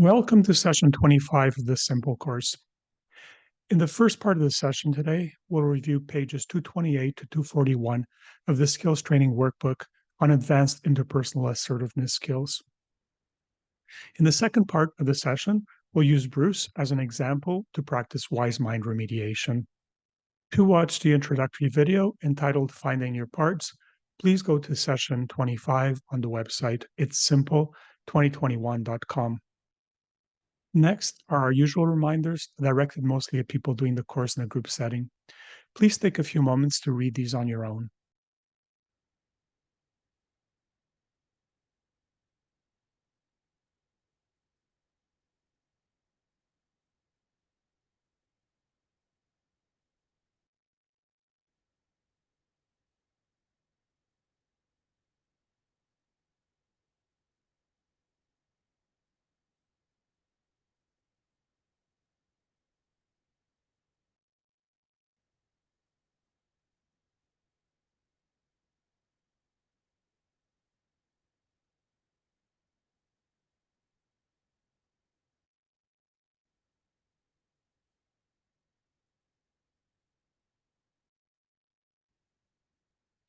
Welcome to session 25 of this simple course. In the first part of the session today, we'll review pages 228 to 241 of the skills training workbook on advanced interpersonal assertiveness skills. In the second part of the session, we'll use Bruce as an example to practice wise mind remediation. To watch the introductory video entitled Finding Your Parts, please go to session 25 on the website itssimple2021.com. Next are our usual reminders directed mostly at people doing the course in a group setting. Please take a few moments to read these on your own.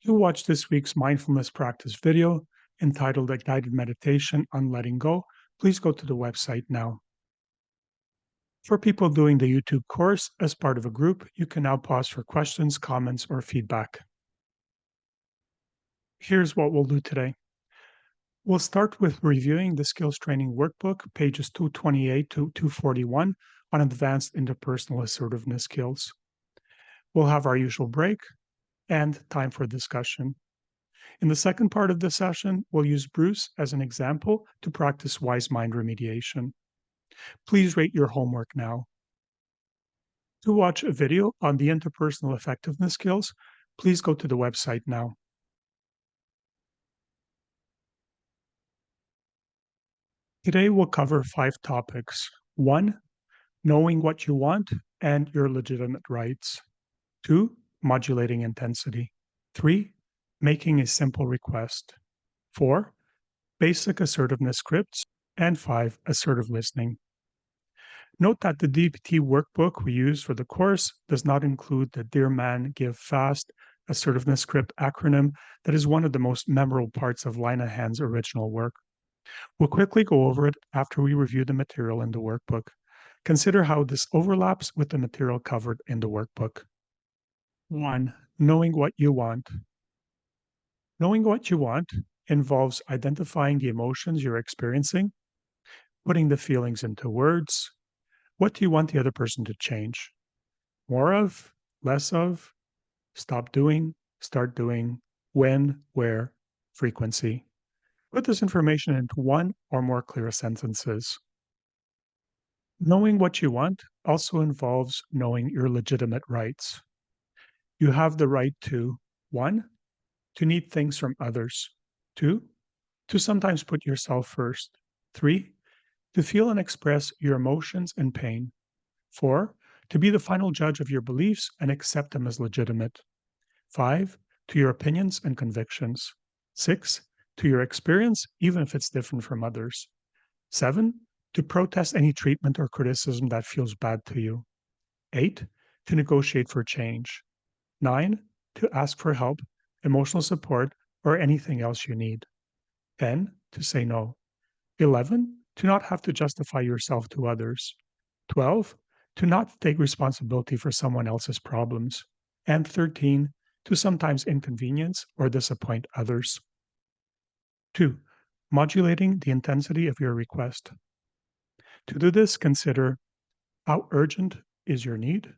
You'll watch this week's mindfulness practice video entitled A Guided Meditation on Letting Go. Please go to the website now. For people doing the YouTube course as part of a group, you can now pause for questions, comments, or feedback. Here's what we'll do today. We'll start with reviewing the skills training workbook, pages 228 to 241 on advanced interpersonal assertiveness skills. We'll have our usual break and time for discussion. In the second part of the session, we'll use Bruce as an example to practice wise mind remediation. Please rate your homework now. To watch a video on the interpersonal effectiveness skills, please go to the website now. Today we'll cover 5 topics. 1. Knowing what you want and your legitimate rights. 2. Modulating intensity. 3. Making a simple request. 4. Basic assertiveness scripts. And 5. Assertive listening. Note that the DPT workbook we use for the course does not include the Dear Man Give Fast assertiveness script acronym that is one of the most memorable parts of Linehan's original work. We'll quickly go over it after we review the material in the workbook. Consider how this overlaps with the material covered in the workbook. 1. Knowing what you want. Knowing what you want involves identifying the emotions you're experiencing, putting the feelings into words. What do you want the other person to change? More of, less of, stop doing, start doing, when, where, frequency. Put this information into one or more clear sentences. Knowing what you want also involves knowing your legitimate rights. You have the right to 1. To need things from others. 2. To sometimes put yourself first. 3. To feel and express your emotions and pain. 4. To be the final judge of your beliefs and accept them as legitimate. 5. To your opinions and convictions. 6. To your experience, even if it's different from others. 7. To protest any treatment or criticism that feels bad to you. 8. To negotiate for change. 9. To ask for help, emotional support, or anything else you need. 10. To say no. 11. To not have to justify yourself to others. 12. To not take responsibility for someone else's problems. And 13. To sometimes inconvenience or disappoint others. 2. Modulating the intensity of your request. To do this, consider how urgent is your need?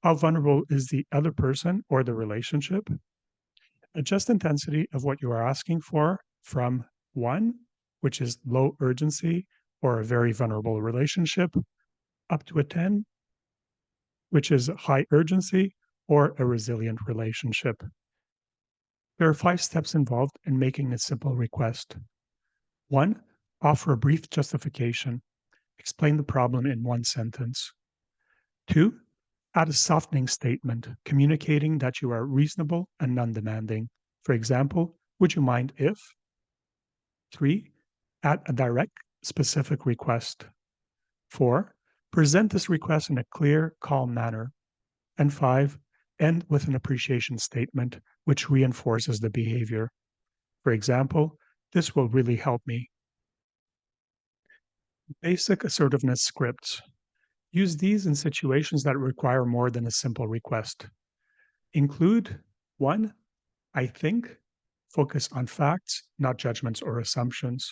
How vulnerable is the other person or the relationship? Adjust intensity of what you are asking for from 1, which is low urgency or a very vulnerable relationship, up to a 10, which is high urgency or a resilient relationship. There are 5 steps involved in making a simple request. 1. Offer a brief justification. Explain the problem in 1 sentence. 2. Add a softening statement, communicating that you are reasonable and non-demanding. For example, would you mind if? 3. Add a direct specific request. 4. Present this request in a clear, calm manner. And 5. End with an appreciation statement, which reinforces the behavior. For example, this will really help me. Basic assertiveness scripts. Use these in situations that require more than a simple request. Include 1. I think. Focus on facts, not judgments or assumptions.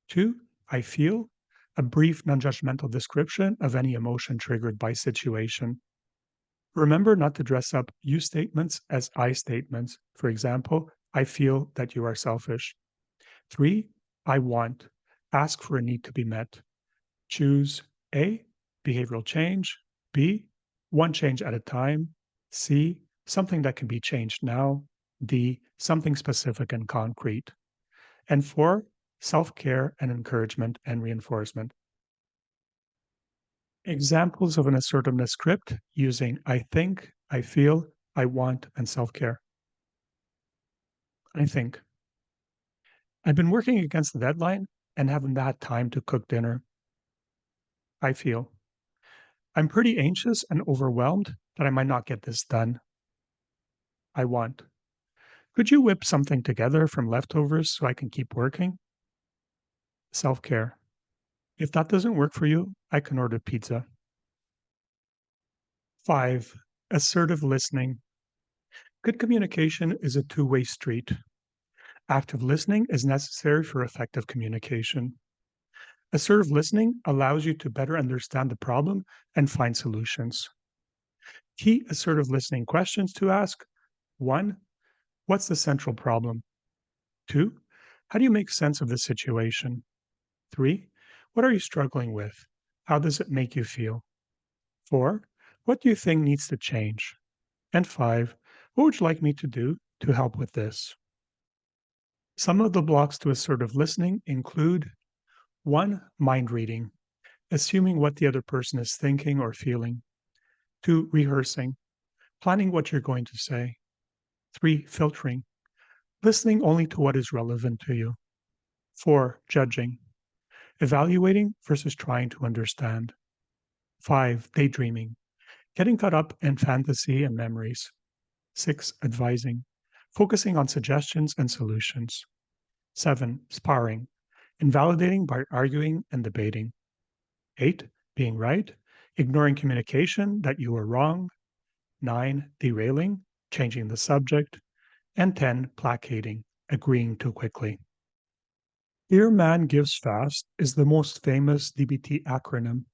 2. I feel. A brief, non-judgmental description of any emotion triggered by situation. Remember not to dress up you statements as I statements. For example, I feel that you are selfish. 3. I want. Ask for a need to be met. Choose A. Behavioral change. B. One change at a time. C. Something that can be changed now. D. Something specific and concrete. And 4. Self-care and encouragement and reinforcement. Examples of an assertiveness script using I think, I feel, I want, and self-care. I think. I've been working against the deadline and haven't had time to cook dinner. I feel. I'm pretty anxious and overwhelmed that I might not get this done. I want. Could you whip something together from leftovers so I can keep working? Self-care. If that doesn't work for you, I can order pizza. 5. Assertive listening. Good communication is a two-way street. Active listening is necessary for effective communication. Assertive listening allows you to better understand the problem and find solutions. Key assertive listening questions to ask: 1. What's the central problem? 2. How do you make sense of the situation? 3. What are you struggling with? How does it make you feel? 4. What do you think needs to change? And 5. What would you like me to do to help with this? Some of the blocks to assertive listening include: 1. Mind reading, assuming what the other person is thinking or feeling. 2. Rehearsing, planning what you're going to say. 3. Filtering, listening only to what is relevant to you. 4. Judging, evaluating versus trying to understand. 5. Daydreaming, getting caught up in fantasy and memories. 6. Advising, focusing on suggestions and solutions. 7. Sparring, invalidating by arguing and debating. 8. Being right, ignoring communication that you were wrong. 9. Derailing, changing the subject. And 10. Placating, agreeing too quickly. Dear Man Gives Fast is the most famous DBT acronym.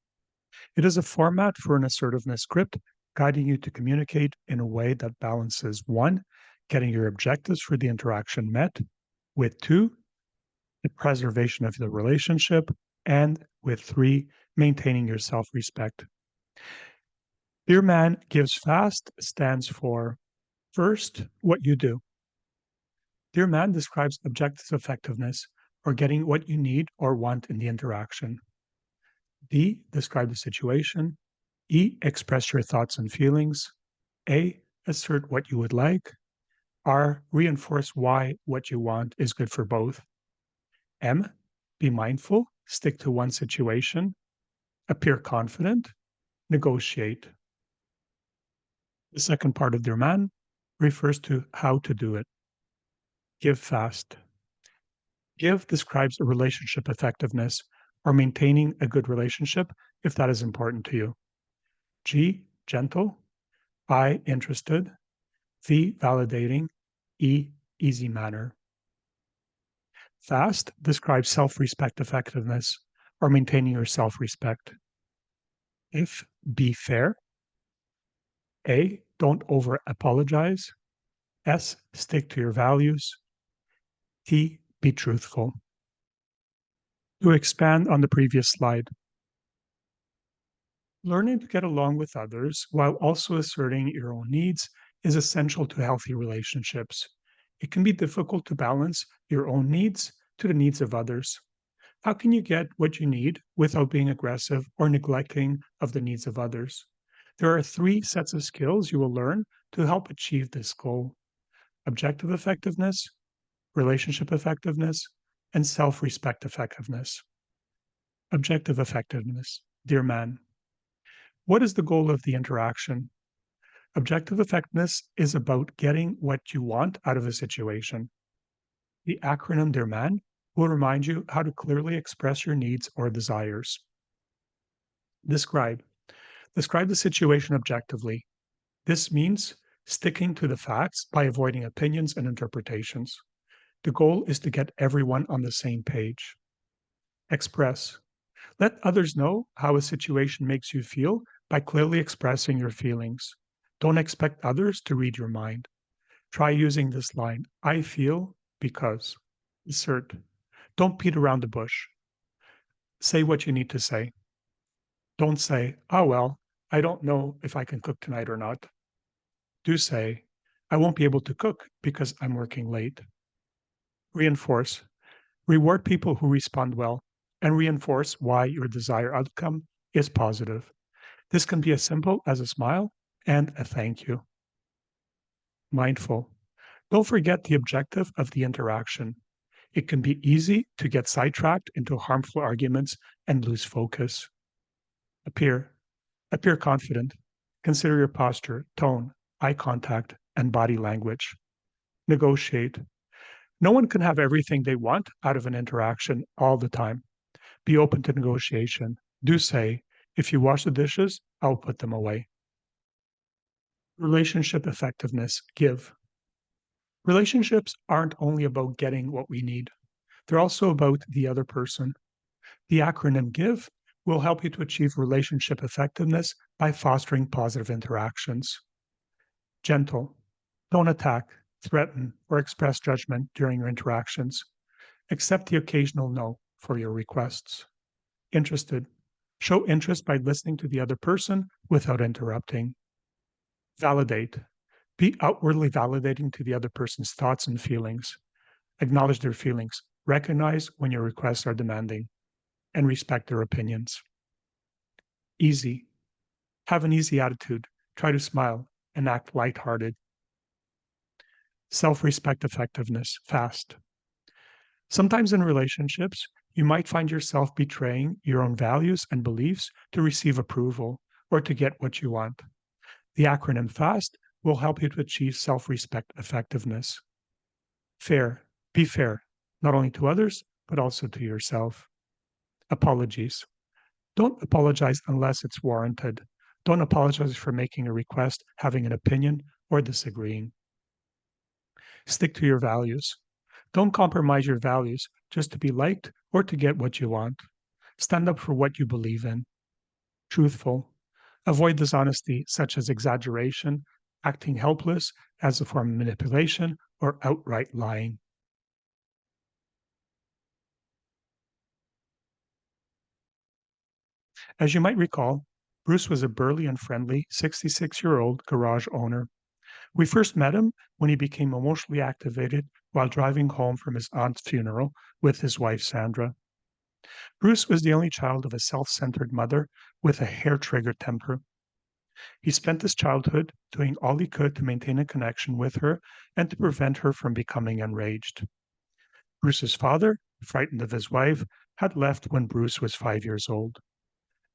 It is a format for an assertiveness script guiding you to communicate in a way that balances: 1. Getting your objectives for the interaction met, with 2. The preservation of the relationship, and with 3. Maintaining your self-respect. Dear Man Gives Fast stands for: first, what you do. Dear Man describes objective effectiveness, or getting what you need or want in the interaction. D. Describe the situation. E. Express your thoughts and feelings. A. Assert what you would like. R. Reinforce why what you want is good for both. M. Be mindful, stick to one situation. Appear confident, negotiate. The second part of Dear Man refers to how to do it. Give fast. Give describes a relationship effectiveness or maintaining a good relationship if that is important to you. G. Gentle. I. Interested. V. Validating. E. Easy manner. Fast describes self-respect effectiveness or maintaining your self-respect. F. Be fair. A. Don't over-apologize. S. Stick to your values. T. Be truthful. To expand on the previous slide, learning to get along with others while also asserting your own needs is essential to healthy relationships. It can be difficult to balance your own needs to the needs of others. How can you get what you need without being aggressive or neglecting of the needs of others? There are 3 sets of skills you will learn to help achieve this goal: objective effectiveness, relationship effectiveness, and self-respect effectiveness. Objective effectiveness. Dear man, what is the goal of the interaction? Objective effectiveness is about getting what you want out of a situation. The acronym Dear Man will remind you how to clearly express your needs or desires. Describe. Describe the situation objectively. This means sticking to the facts by avoiding opinions and interpretations. The goal is to get everyone on the same page. Express. Let others know how a situation makes you feel by clearly expressing your feelings. Don't expect others to read your mind. Try using this line, I feel because. Assert. Don't beat around the bush. Say what you need to say. Don't say, oh, well, I don't know if I can cook tonight or not. Do say, I won't be able to cook because I'm working late. Reinforce. Reward people who respond well and reinforce why your desired outcome is positive. This can be as simple as a smile and a thank you. Mindful. Don't forget the objective of the interaction. It can be easy to get sidetracked into harmful arguments and lose focus. Appear. Appear confident. Consider your posture, tone, eye contact, and body language. Negotiate. No one can have everything they want out of an interaction all the time. Be open to negotiation. Do say, if you wash the dishes, I'll put them away. Relationship effectiveness. Give. Relationships aren't only about getting what we need, they're also about the other person. The acronym GIVE will help you to achieve relationship effectiveness by fostering positive interactions. Gentle. Don't attack, threaten, or express judgment during your interactions. Accept the occasional no for your requests. Interested. Show interest by listening to the other person without interrupting. Validate. Be outwardly validating to the other person's thoughts and feelings. Acknowledge their feelings. Recognize when your requests are demanding and respect their opinions. Easy. Have an easy attitude. Try to smile and act lighthearted. Self-respect effectiveness. Fast. Sometimes in relationships, you might find yourself betraying your own values and beliefs to receive approval or to get what you want. The acronym FAST will help you to achieve self-respect effectiveness. Fair. Be fair, not only to others, but also to yourself. Apologies. Don't apologize unless it's warranted. Don't apologize for making a request, having an opinion, or disagreeing. Stick to your values. Don't compromise your values just to be liked or to get what you want. Stand up for what you believe in. Truthful. Avoid dishonesty, such as exaggeration, acting helpless as a form of manipulation, or outright lying. As you might recall, Bruce was a burly and friendly 66-year-old garage owner. We first met him when he became emotionally activated while driving home from his aunt's funeral with his wife, Sandra. Bruce was the only child of a self-centered mother with a hair-trigger temper. He spent his childhood doing all he could to maintain a connection with her and to prevent her from becoming enraged. Bruce's father, frightened of his wife, had left when Bruce was 5 years old.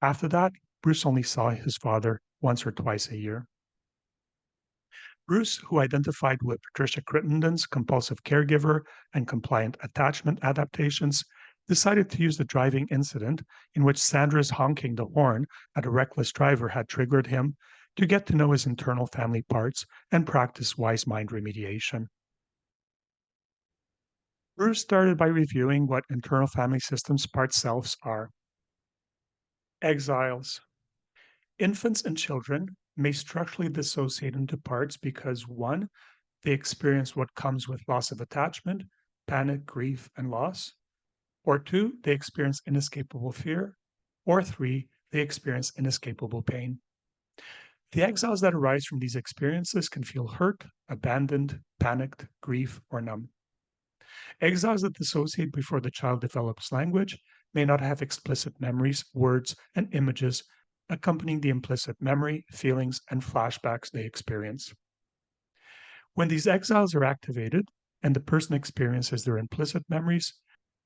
After that, Bruce only saw his father once or twice a year. Bruce, who identified with Patricia Crittenden's compulsive caregiver and compliant attachment adaptations, decided to use the driving incident in which Sandra's honking the horn at a reckless driver had triggered him to get to know his internal family parts and practice wise mind remediation. Bruce started by reviewing what internal family systems part selves are. Exiles. Infants and children may structurally dissociate into parts because 1, they experience what comes with loss of attachment, panic, grief, and loss, or 2, they experience inescapable fear, or 3, they experience inescapable pain. The exiles that arise from these experiences can feel hurt, abandoned, panicked, grief, or numb. Exiles that dissociate before the child develops language may not have explicit memories, words, and images accompanying the implicit memory, feelings, and flashbacks they experience. When these exiles are activated and the person experiences their implicit memories,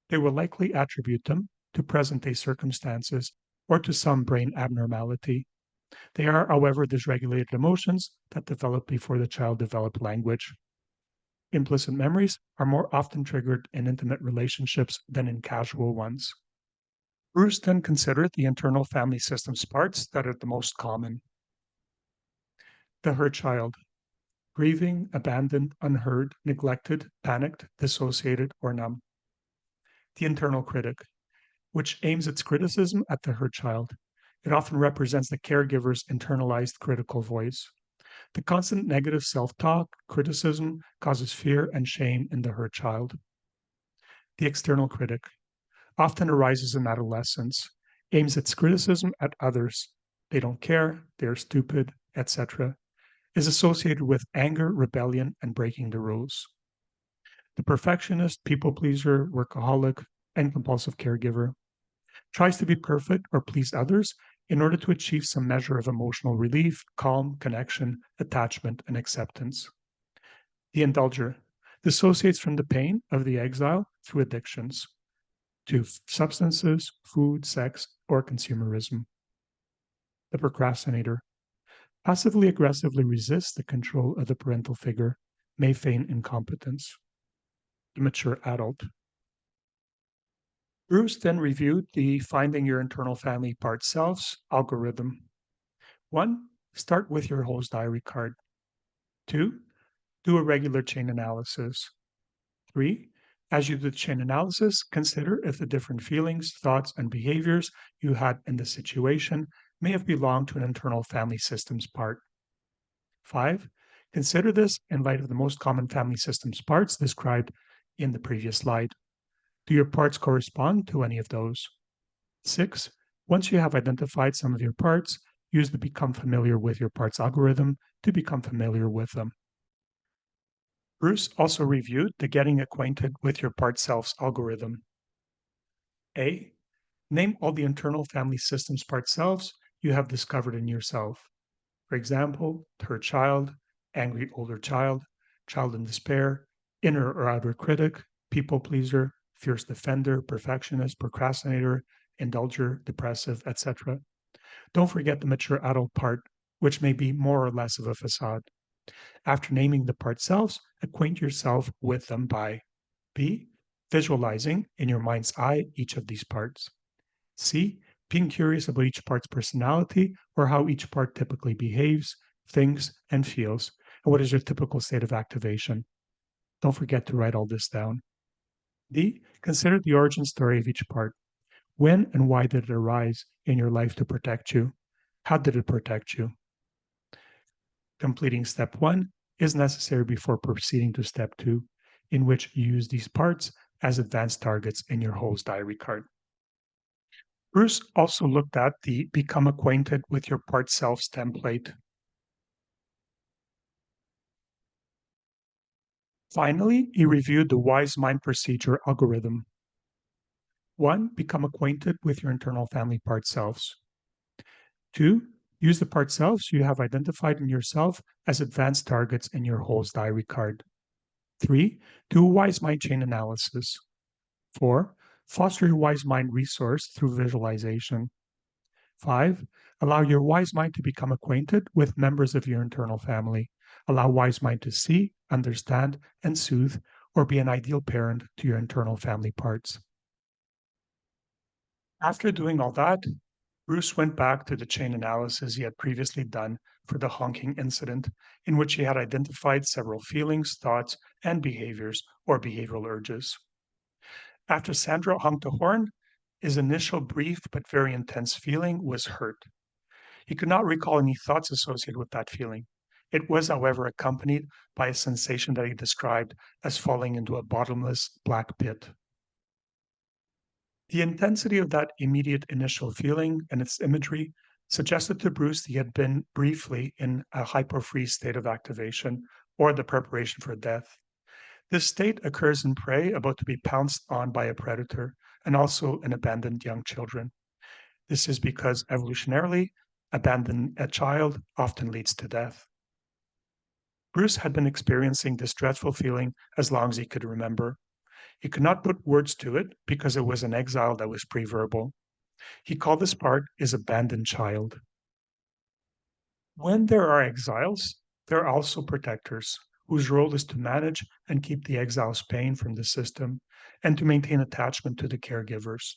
they will likely attribute them to present-day circumstances or to some brain abnormality. They are, however, dysregulated emotions that develop before the child developed language. Implicit memories are more often triggered in intimate relationships than in casual ones. Bruce then considered the internal family system's parts that are the most common. The hurt child, grieving, abandoned, unheard, neglected, panicked, dissociated, or numb. The internal critic, which aims its criticism at the hurt child. It often represents the caregiver's internalized critical voice. The constant negative self-talk, criticism, causes fear and shame in the hurt child. The external critic often arises in adolescence, aims its criticism at others. They don't care, they're stupid, etc. Is associated with anger, rebellion, and breaking the rules. The perfectionist, people pleaser, workaholic, and compulsive caregiver tries to be perfect or please others in order to achieve some measure of emotional relief, calm, connection, attachment, and acceptance. The indulger dissociates from the pain of the exile through addictions to substances, food, sex, or consumerism. The procrastinator passively aggressively resists the control of the parental figure, may feign incompetence. The mature adult. Bruce then reviewed the Finding Your Internal Family Part Selves algorithm. 1. Start with your host diary card. 2. Do a regular chain analysis. 3. As you do the chain analysis, consider if the different feelings, thoughts, and behaviors you had in the situation may have belonged to an internal family systems part. 5. Consider this in light of the most common family systems parts described in the previous slide. Do your parts correspond to any of those? 6. Once you have identified some of your parts, use the Become Familiar with Your Parts algorithm to become familiar with them. Bruce also reviewed the Getting Acquainted with Your Part Selves algorithm. A. Name all the internal family systems part selves you have discovered in yourself. For example, hurt child, angry older child, child in despair, inner or outer critic, people pleaser, fierce defender, perfectionist, procrastinator, indulger, depressive, etc. Don't forget the mature adult part, which may be more or less of a facade. After naming the part selves, acquaint yourself with them by B. Visualizing in your mind's eye each of these parts. C. Being curious about each part's personality or how each part typically behaves, thinks, and feels, and what is your typical state of activation. Don't forget to write all this down. D. Consider the origin story of each part. When and why did it arise in your life to protect you? How did it protect you? Completing step 1 is necessary before proceeding to step 2, in which you use these parts as advanced targets in your host diary card. Bruce also looked at the Become Acquainted with Your Part Selves template. Finally, he reviewed the Wise Mind Procedure algorithm. 1. Become acquainted with your internal family part selves. 2. Use the part selves you have identified in yourself as advanced targets in your host diary card. 3. Do a Wise Mind chain analysis. 4. Foster your Wise Mind resource through visualization. 5. Allow your wise mind to become acquainted with members of your internal family. Allow wise mind to see, understand, and soothe, or be an ideal parent to your internal family parts. After doing all that, Bruce went back to the chain analysis he had previously done for the honking incident, in which he had identified several feelings, thoughts, and behaviors or behavioral urges. After Sandra honked the horn, his initial brief but very intense feeling was hurt. He could not recall any thoughts associated with that feeling. It was, however, accompanied by a sensation that he described as falling into a bottomless black pit. The intensity of that immediate initial feeling and its imagery suggested to Bruce he had been briefly in a hypofreeze state of activation or the preparation for death. This state occurs in prey about to be pounced on by a predator and also in abandoned young children. This is because evolutionarily, abandoning a child often leads to death. Bruce had been experiencing this dreadful feeling as long as he could remember. He could not put words to it because it was an exile that was pre-verbal. He called this part his abandoned child. When there are exiles, there are also protectors, whose role is to manage and keep the exile's pain from the system and to maintain attachment to the caregivers.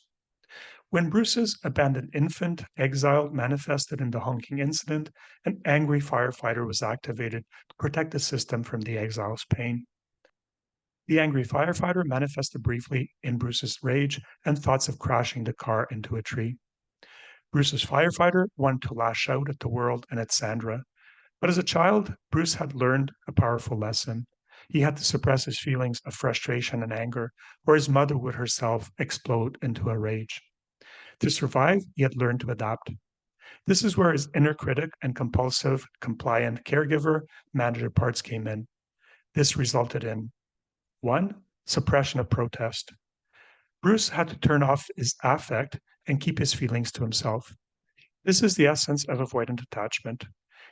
When Bruce's abandoned infant exile manifested in the honking incident, an angry firefighter was activated to protect the system from the exile's pain. The angry firefighter manifested briefly in Bruce's rage and thoughts of crashing the car into a tree. Bruce's firefighter wanted to lash out at the world and at Sandra. But as a child, Bruce had learned a powerful lesson. He had to suppress his feelings of frustration and anger, or his mother would herself explode into a rage. To survive, he had learned to adapt. This is where his inner critic and compulsive, compliant caregiver manager parts came in. This resulted in 1. Suppression of protest. Bruce had to turn off his affect and keep his feelings to himself. This is the essence of avoidant attachment.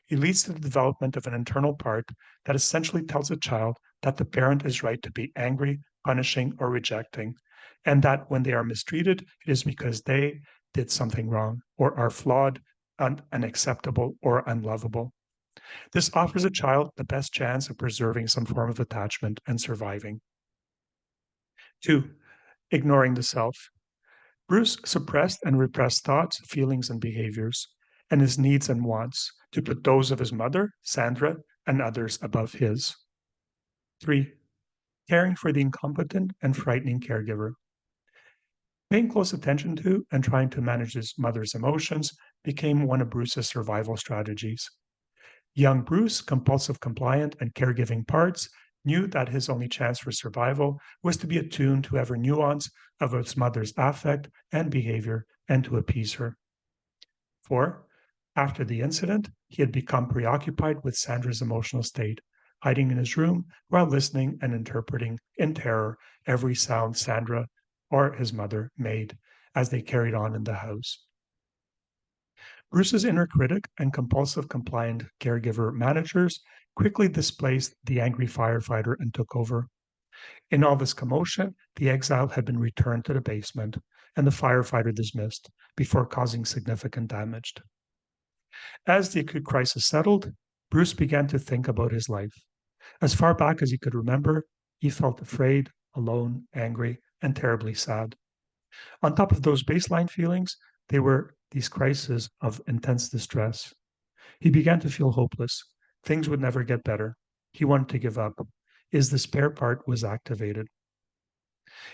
It leads to the development of an internal part that essentially tells a child that the parent is right to be angry, punishing, or rejecting, and that when they are mistreated, it is because they did something wrong or are flawed, unacceptable, or unlovable. This offers a child the best chance of preserving some form of attachment and surviving. 2. Ignoring the self. Bruce suppressed and repressed thoughts, feelings, and behaviors, and his needs and wants to put those of his mother, Sandra, and others above his. 3. Caring for the incompetent and frightening caregiver. Paying close attention to and trying to manage his mother's emotions became one of Bruce's survival strategies. Young Bruce, compulsive compliant and caregiving parts, knew that his only chance for survival was to be attuned to every nuance of his mother's affect and behavior and to appease her. 4. After the incident, he had become preoccupied with Sandra's emotional state, hiding in his room while listening and interpreting in terror every sound Sandra or his mother made as they carried on in the house. Bruce's inner critic and compulsive compliant caregiver managers quickly displaced the angry firefighter and took over. In all this commotion, the exile had been returned to the basement and the firefighter dismissed before causing significant damage. As the acute crisis settled, Bruce began to think about his life. As far back as he could remember, he felt afraid, alone, angry, and terribly sad. On top of those baseline feelings, there were these crises of intense distress. He began to feel hopeless. Things would never get better. He wanted to give up. His despair part was activated.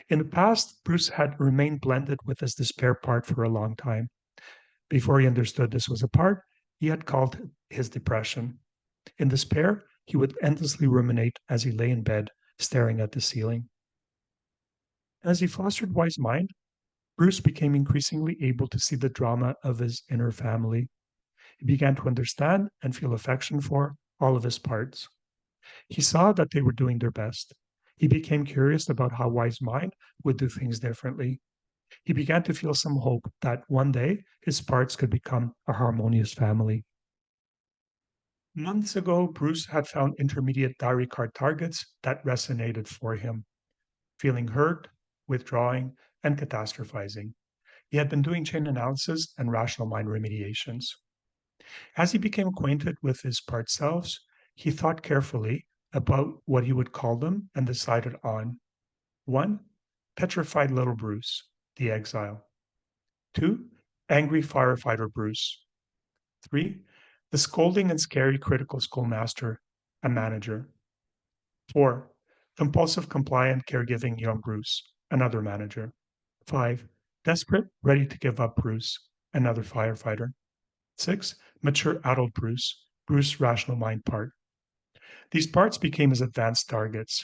In the past, Bruce had remained blended with his despair part for a long time. Before he understood this was a part, he had called it his depression. In despair, he would endlessly ruminate as he lay in bed, staring at the ceiling. As he fostered Wise Mind, Bruce became increasingly able to see the drama of his inner family. He began to understand and feel affection for all of his parts. He saw that they were doing their best. He became curious about how Wise Mind would do things differently. He began to feel some hope that one day his parts could become a harmonious family. Months ago, Bruce had found intermediate diary card targets that resonated for him, feeling hurt, withdrawing, and catastrophizing. He had been doing chain analysis and rational mind remediations. As he became acquainted with his part selves, he thought carefully about what he would call them and decided on 1. Petrified little Bruce, the exile. 2. Angry firefighter Bruce. 3. The scolding and scary critical schoolmaster, a manager. 4. Compulsive compliant caregiving young Bruce, another manager. 5. Desperate, ready to give up Bruce, another firefighter. 6. Mature adult Bruce, Bruce rational mind part. These parts became his advanced targets.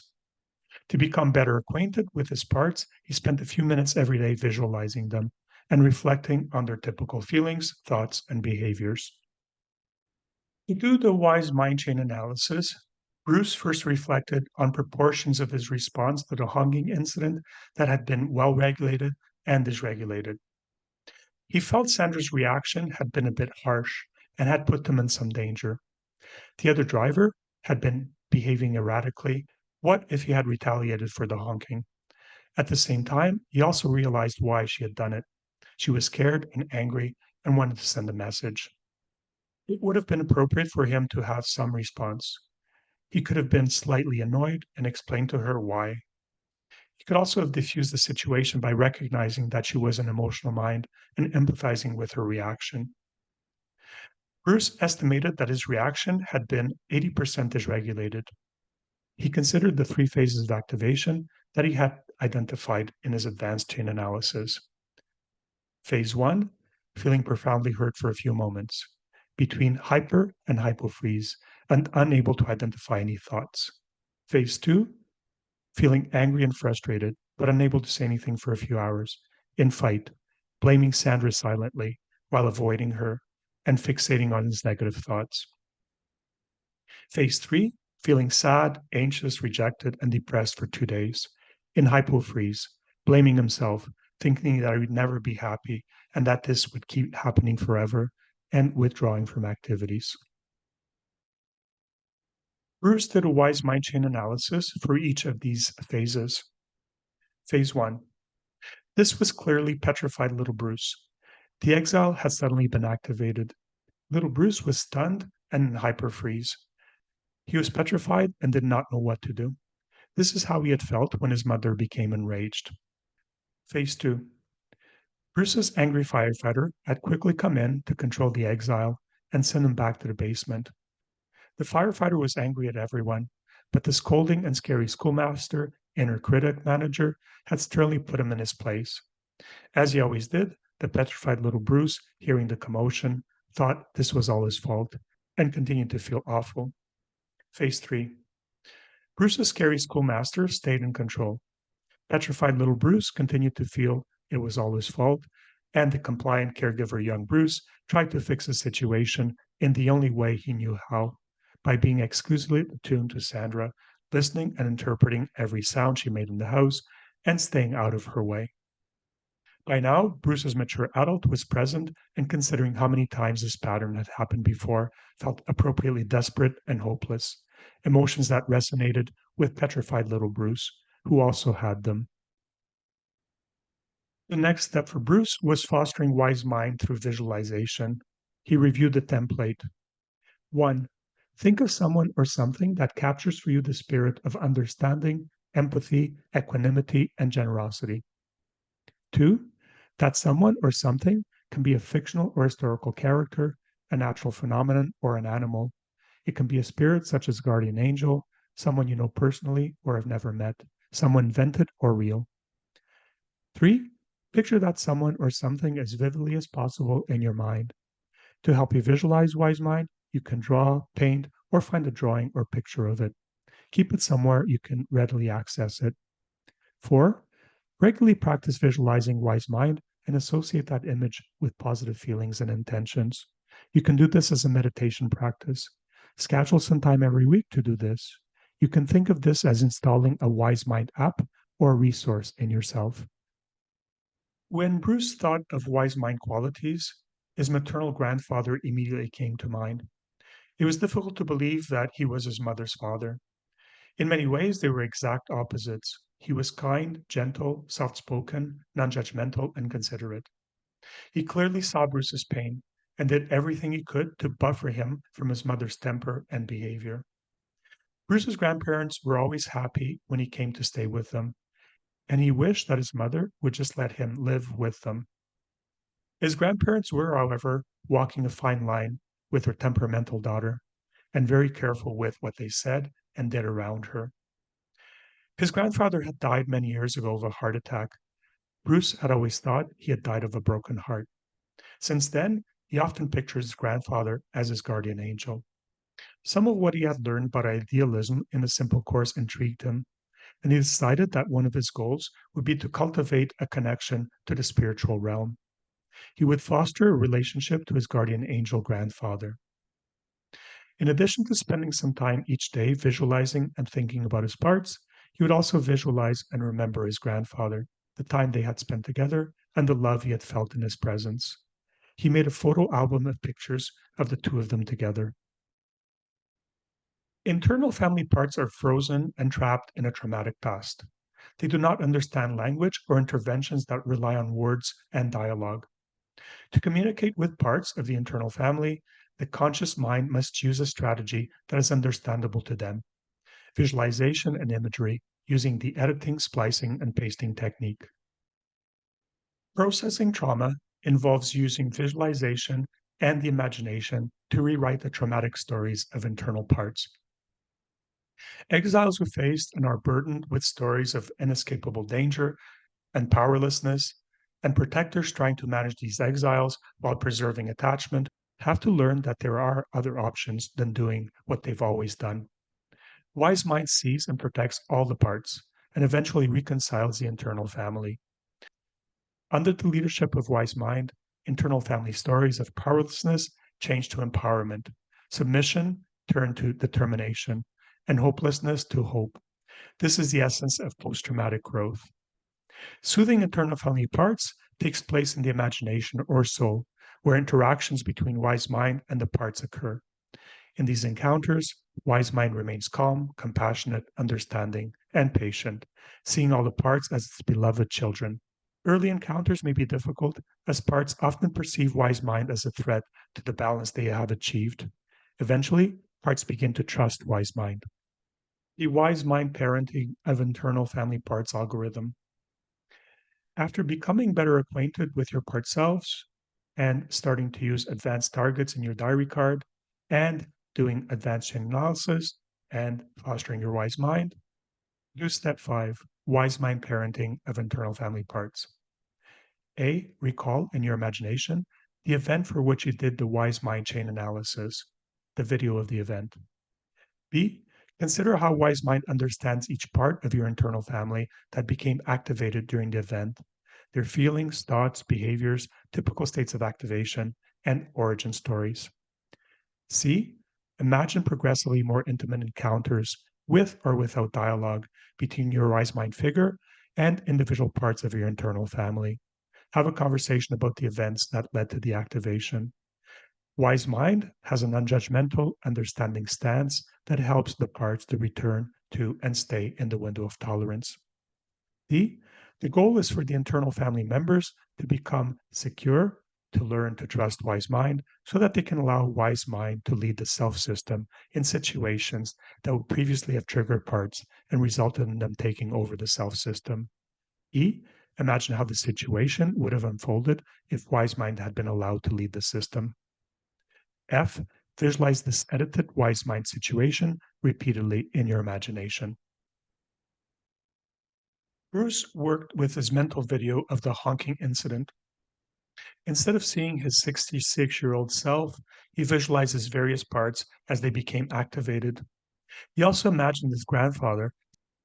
To become better acquainted with his parts, he spent a few minutes every day visualizing them and reflecting on their typical feelings, thoughts, and behaviors. To do the wise mind chain analysis, Bruce first reflected on proportions of his response to the honking incident that had been well regulated and dysregulated. He felt Sandra's reaction had been a bit harsh and had put them in some danger. The other driver had been behaving erratically. What if he had retaliated for the honking? At the same time, he also realized why she had done it. She was scared and angry and wanted to send a message. It would have been appropriate for him to have some response. He could have been slightly annoyed and explained to her why. He could also have diffused the situation by recognizing that she was an emotional mind and empathizing with her reaction. Bruce estimated that his reaction had been 80% dysregulated. He considered the three phases of activation that he had identified in his advanced chain analysis. Phase 1, feeling profoundly hurt for a few moments, between hyper and hypofreeze, and unable to identify any thoughts. Phase 2, feeling angry and frustrated, but unable to say anything for a few hours, in fight, blaming Sandra silently while avoiding her and fixating on his negative thoughts. Phase 3, feeling sad, anxious, rejected, and depressed for 2 days, in hypofreeze, blaming himself, thinking that he would never be happy and that this would keep happening forever, and withdrawing from activities. Bruce did a wise mind chain analysis for each of these phases. Phase 1. This was clearly petrified little Bruce. The exile had suddenly been activated. Little Bruce was stunned and in hyperfreeze. He was petrified and did not know what to do. This is how he had felt when his mother became enraged. Phase 2. Bruce's angry firefighter had quickly come in to control the exile and send him back to the basement. The firefighter was angry at everyone, but the scolding and scary schoolmaster, inner critic manager, had sternly put him in his place. As he always did, the petrified little Bruce, hearing the commotion, thought this was all his fault and continued to feel awful. Phase 3. Bruce's scary schoolmaster stayed in control. Petrified little Bruce continued to feel it was all his fault, and the compliant caregiver, young Bruce, tried to fix the situation in the only way he knew how, by being exclusively attuned to Sandra, listening and interpreting every sound she made in the house, and staying out of her way. By now, Bruce's mature adult was present and considering how many times this pattern had happened before, felt appropriately desperate and hopeless, emotions that resonated with petrified little Bruce, who also had them. The next step for Bruce was fostering wise mind through visualization. He reviewed the template. 1. Think of someone or something that captures for you the spirit of understanding, empathy, equanimity, and generosity. 2. That someone or something can be a fictional or historical character, a natural phenomenon, or an animal. It can be a spirit such as guardian angel, someone you know personally or have never met, someone invented or real. 3. Picture that someone or something as vividly as possible in your mind. To help you visualize wise mind, you can draw, paint, or find a drawing or picture of it. Keep it somewhere you can readily access it. 4. Regularly practice visualizing wise mind and associate that image with positive feelings and intentions. You can do this as a meditation practice. Schedule some time every week to do this. You can think of this as installing a wise mind app or a resource in yourself. When Bruce thought of wise mind qualities, his maternal grandfather immediately came to mind. It was difficult to believe that he was his mother's father. In many ways, they were exact opposites. He was kind, gentle, soft spoken, non judgmental, and considerate. He clearly saw Bruce's pain and did everything he could to buffer him from his mother's temper and behavior. Bruce's grandparents were always happy when he came to stay with them, and he wished that his mother would just let him live with them. His grandparents were, however, walking a fine line with her temperamental daughter and very careful with what they said and did around her. His grandfather had died many years ago of a heart attack. Bruce had always thought he had died of a broken heart. Since then, he often pictures his grandfather as his guardian angel. Some of what he had learned about idealism in the simple course intrigued him, and he decided that one of his goals would be to cultivate a connection to the spiritual realm. He would foster a relationship to his guardian angel grandfather. In addition to spending some time each day visualizing and thinking about his parts, he would also visualize and remember his grandfather, the time they had spent together, and the love he had felt in his presence. He made a photo album of pictures of the two of them together. Internal family parts are frozen and trapped in a traumatic past. They do not understand language or interventions that rely on words and dialogue. To communicate with parts of the internal family, the conscious mind must choose a strategy that is understandable to them. Visualization and imagery using the editing, splicing, and pasting technique. Processing trauma involves using visualization and the imagination to rewrite the traumatic stories of internal parts. Exiles who faced and are burdened with stories of inescapable danger and powerlessness, and protectors trying to manage these exiles while preserving attachment have to learn that there are other options than doing what they've always done. Wise Mind sees and protects all the parts and eventually reconciles the internal family. Under the leadership of Wise Mind, internal family stories of powerlessness change to empowerment, submission turn to determination, and hopelessness to hope. This is the essence of post traumatic growth. Soothing internal family parts takes place in the imagination or soul, where interactions between Wise Mind and the parts occur. In these encounters, Wise Mind remains calm, compassionate, understanding, and patient, seeing all the parts as its beloved children. Early encounters may be difficult, as parts often perceive Wise Mind as a threat to the balance they have achieved. Eventually, parts begin to trust Wise Mind. The Wise Mind parenting of internal family parts algorithm. After becoming better acquainted with your part selves and starting to use advanced targets in your diary card and doing advanced chain analysis and fostering your wise mind, do step 5, wise mind parenting of internal family parts. A, recall in your imagination the event for which you did the wise mind chain analysis, the video of the event. B, consider how wise mind understands each part of your internal family that became activated during the event, their feelings, thoughts, behaviors, typical states of activation, and origin stories. C, imagine progressively more intimate encounters with or without dialogue between your wise mind figure and individual parts of your internal family. Have a conversation about the events that led to the activation. Wise mind has an unjudgmental, understanding stance that helps the parts to return to and stay in the window of tolerance. D, the goal is for the internal family members to become secure, to learn to trust wise mind, so that they can allow wise mind to lead the self system in situations that would previously have triggered parts and resulted in them taking over the self system. E, imagine how the situation would have unfolded if wise mind had been allowed to lead the system. F, visualize this edited wise mind situation repeatedly in your imagination. Bruce worked with his mental video of the honking incident. Instead of seeing his 66-year-old self, he visualizes various parts as they became activated. He also imagined his grandfather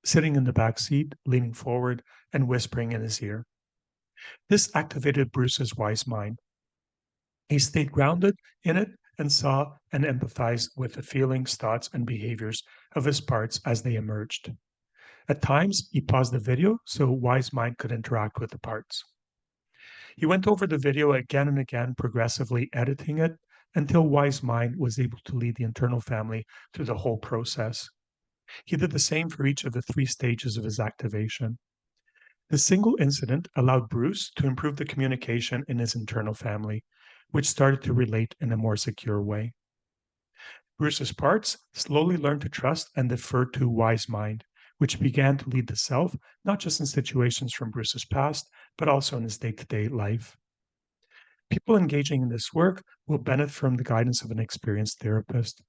sitting in the back seat, leaning forward and whispering in his ear. This activated Bruce's wise mind. He stayed grounded in it and saw and empathized with the feelings, thoughts, and behaviors of his parts as they emerged. At times, he paused the video so Wise Mind could interact with the parts. He went over the video again and again, progressively editing it until Wise Mind was able to lead the internal family through the whole process. He did the same for each of the 3 stages of his activation. The single incident allowed Bruce to improve the communication in his internal family, which started to relate in a more secure way. Bruce's parts slowly learned to trust and defer to Wise Mind, which began to lead the self, not just in situations from Bruce's past, but also in his day to day life. People engaging in this work will benefit from the guidance of an experienced therapist.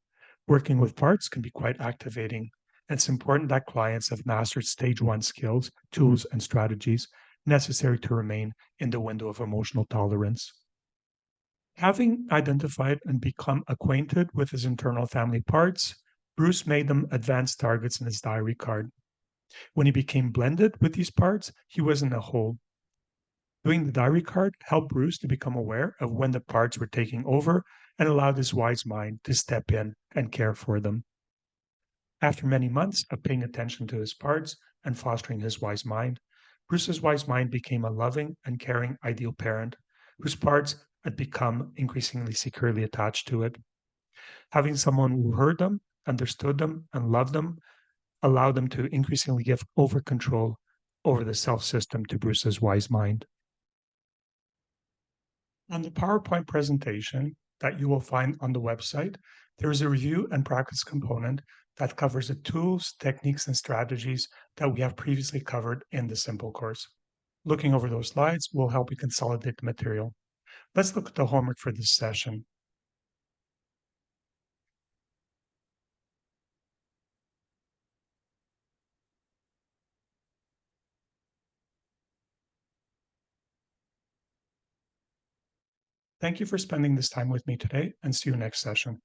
Working with parts can be quite activating, and it's important that clients have mastered stage 1 skills, tools, and strategies necessary to remain in the window of emotional tolerance. Having identified and become acquainted with his internal family parts, Bruce made them advanced targets in his diary card. When he became blended with these parts, he was in a hole. Doing the diary card helped Bruce to become aware of when the parts were taking over and allowed his wise mind to step in and care for them. After many months of paying attention to his parts and fostering his wise mind, Bruce's wise mind became a loving and caring ideal parent whose parts had become increasingly securely attached to it. Having someone who heard them, understood them, and loved them allowed them to increasingly give over control over the self system to Bruce's wise mind. On the PowerPoint presentation that you will find on the website, there is a review and practice component that covers the tools, techniques, and strategies that we have previously covered in the simple course. Looking over those slides will help you consolidate the material. Let's look at the homework for this session. Thank you for spending this time with me today, and see you next session.